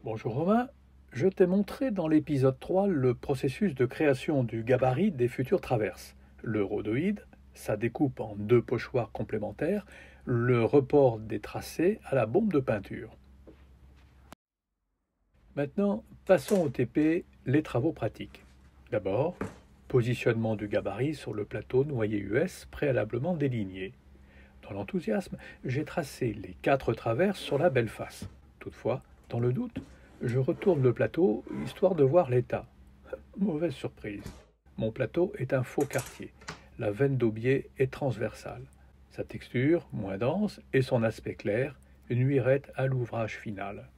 Bonjour Romain, je t'ai montré dans l'épisode 3 le processus de création du gabarit des futures traverses. Le rhodoïde, sa découpe en deux pochoirs complémentaires, le report des tracés à la bombe de peinture. Maintenant, passons au TP, les travaux pratiques. D'abord, positionnement du gabarit sur le plateau noyer US préalablement déligné. Dans l'enthousiasme, j'ai tracé les 4 traverses sur la belle face. Toutefois, dans le doute, je retourne le plateau, histoire de voir l'état. Mauvaise surprise. Mon plateau est un faux quartier. La veine d'aubier est transversale. Sa texture, moins dense, et son aspect clair nuiraient à l'ouvrage final.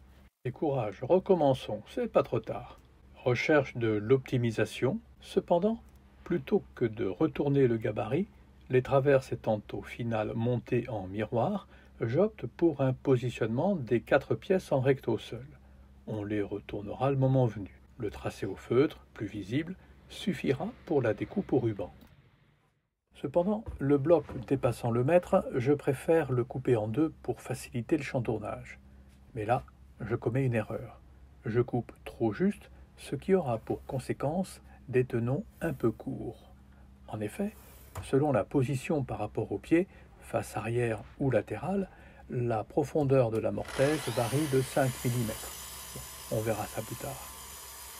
Et courage, recommençons, c'est pas trop tard. Recherche de l'optimisation. Cependant, plutôt que de retourner le gabarit, les traverses étant au final montées en miroir, j'opte pour un positionnement des 4 pièces en recto seul. On les retournera le moment venu. Le tracé au feutre, plus visible, suffira pour la découpe au ruban. Cependant, le bloc dépassant le mètre, je préfère le couper en deux pour faciliter le chantournage. Mais là, je commets une erreur. Je coupe trop juste, ce qui aura pour conséquence des tenons un peu courts. En effet, selon la position par rapport au pied, face arrière ou latérale, la profondeur de la mortaise varie de 5 mm. On verra ça plus tard.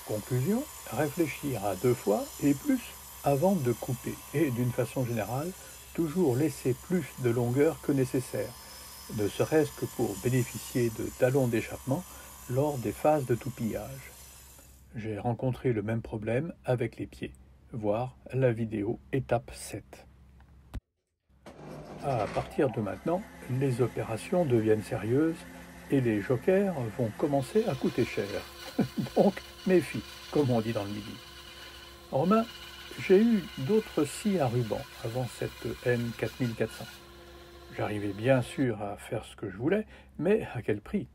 Conclusion, réfléchir à 2 fois et plus avant de couper et, d'une façon générale, toujours laisser plus de longueur que nécessaire, ne serait-ce que pour bénéficier de talons d'échappement lors des phases de toupillage. J'ai rencontré le même problème avec les pieds. Voir la vidéo étape 7. À partir de maintenant, les opérations deviennent sérieuses et les jokers vont commencer à coûter cher. Donc, méfie, comme on dit dans le midi. Romain, j'ai eu d'autres scies à ruban avant cette N4400. J'arrivais bien sûr à faire ce que je voulais, mais à quel prix?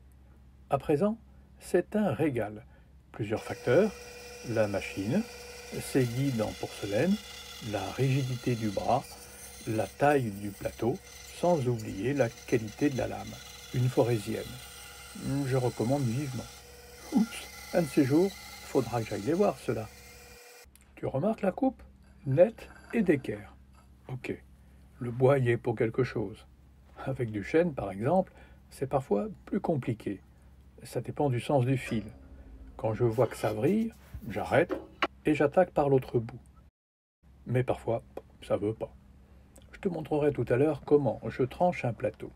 À présent, c'est un régal. Plusieurs facteurs, la machine, ses guides en porcelaine, la rigidité du bras, la taille du plateau, sans oublier la qualité de la lame, une forésienne. Je recommande vivement. Oups, un de ces jours, faudra que j'aille les voir, ceux-là. Tu remarques la coupe? Nette et d'équerre. Ok, le bois y est pour quelque chose. Avec du chêne, par exemple, c'est parfois plus compliqué. Ça dépend du sens du fil. Quand je vois que ça vrille, j'arrête et j'attaque par l'autre bout. Mais parfois, ça veut pas. Je te montrerai tout à l'heure comment je tranche un plateau.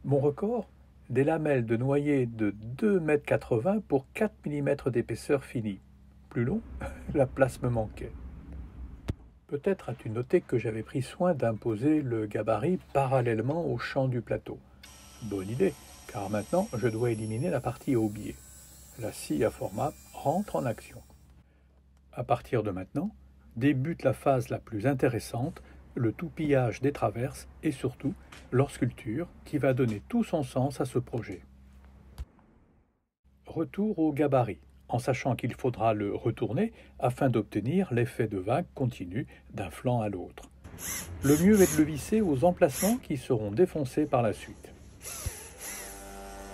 Mon record, des lamelles de noyer de 2,80 m pour 4 mm d'épaisseur finie. Plus long, la place me manquait. Peut-être as-tu noté que j'avais pris soin d'imposer le gabarit parallèlement au champ du plateau. Bonne idée, car maintenant je dois éliminer la partie aubier. La scie à format rentre en action. À partir de maintenant, débute la phase la plus intéressante, le toupillage des traverses et surtout leur sculpture qui va donner tout son sens à ce projet. Retour au gabarit, en sachant qu'il faudra le retourner afin d'obtenir l'effet de vague continue d'un flanc à l'autre. Le mieux est de le visser aux emplacements qui seront défoncés par la suite.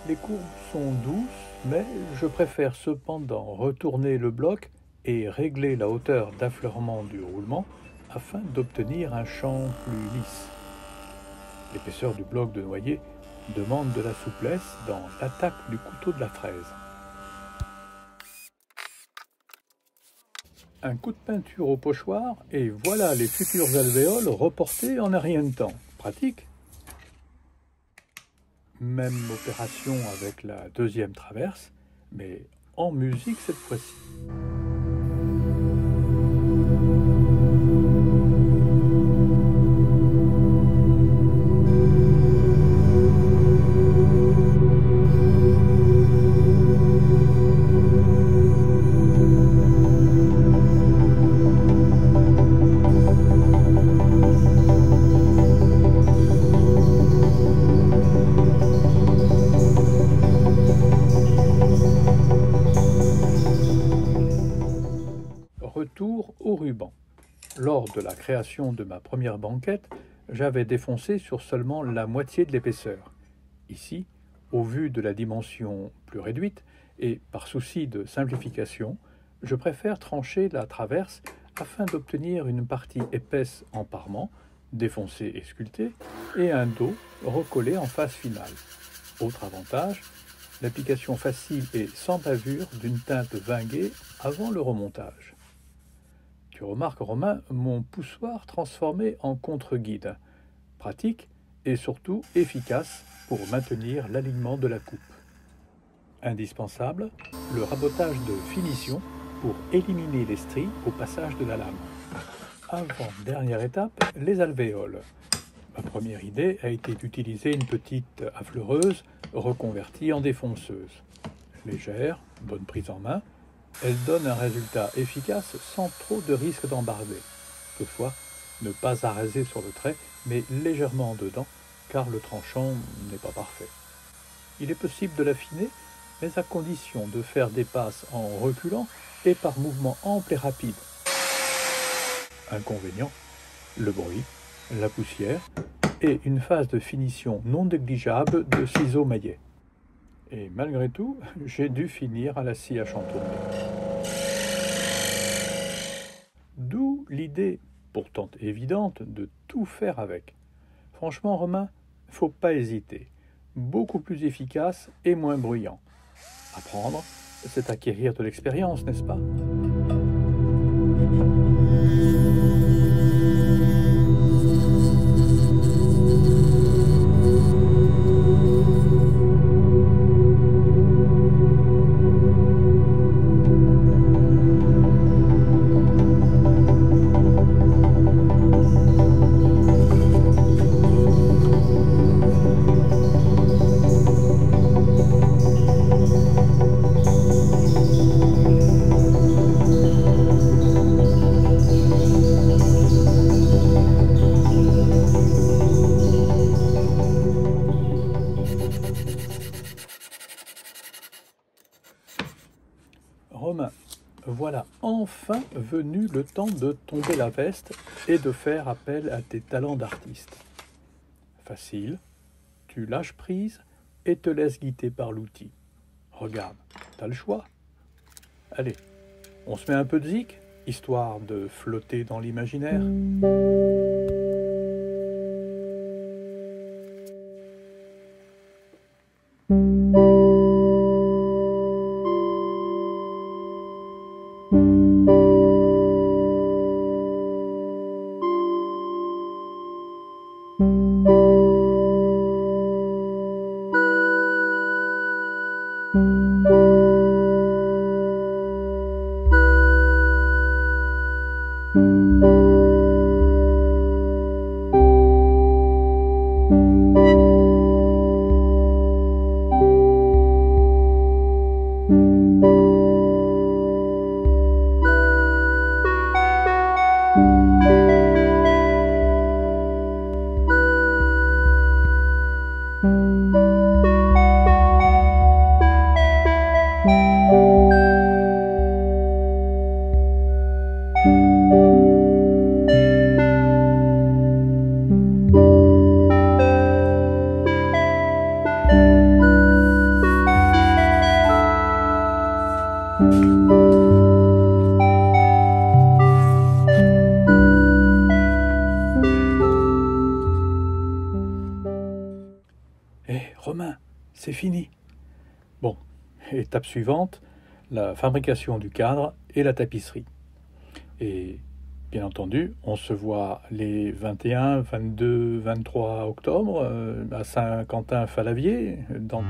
Les courbes sont douces, mais je préfère cependant retourner le bloc et régler la hauteur d'affleurement du roulement afin d'obtenir un champ plus lisse. L'épaisseur du bloc de noyer demande de la souplesse dans l'attaque du couteau de la fraise. Un coup de peinture au pochoir et voilà les futurs alvéoles reportés en un rien de temps. Pratique. Même opération avec la deuxième traverse, mais en musique cette fois-ci. Retour au ruban. Lors de la création de ma première banquette, j'avais défoncé sur seulement la moitié de l'épaisseur. Ici, au vu de la dimension plus réduite et par souci de simplification, je préfère trancher la traverse afin d'obtenir une partie épaisse en parement, défoncée et sculptée, et un dos recollé en face finale. Autre avantage, l'application facile et sans bavure d'une teinte vinguée avant le remontage. Tu remarques, Romain, mon poussoir transformé en contre-guide, pratique et surtout efficace pour maintenir l'alignement de la coupe. Indispensable, le rabotage de finition pour éliminer les stries au passage de la lame. Avant-dernière étape, les alvéoles. Ma première idée a été d'utiliser une petite affleureuse reconvertie en défonceuse. Légère, bonne prise en main, elle donne un résultat efficace sans trop de risque d'embarder. Toutefois, ne pas araser sur le trait, mais légèrement en dedans, car le tranchant n'est pas parfait. Il est possible de l'affiner, mais à condition de faire des passes en reculant et par mouvement ample et rapide. Inconvénient, le bruit, la poussière et une phase de finition non négligeable de ciseaux maillets. Et malgré tout, j'ai dû finir à la scie à chantourner. D'où l'idée, pourtant évidente, de tout faire avec. Franchement, Romain, faut pas hésiter. Beaucoup plus efficace et moins bruyant. Apprendre, c'est acquérir de l'expérience, n'est-ce pas ? Romain, voilà enfin venu le temps de tomber la veste et de faire appel à tes talents d'artiste. Facile, tu lâches prise et te laisses guider par l'outil. Regarde, t'as le choix. Allez, on se met un peu de zik, histoire de flotter dans l'imaginaire. Romain, c'est fini. Bon, étape suivante, la fabrication du cadre et la tapisserie. Et bien entendu, on se voit les 21, 22, 23 octobre à Saint-Quentin-Fallavier dans...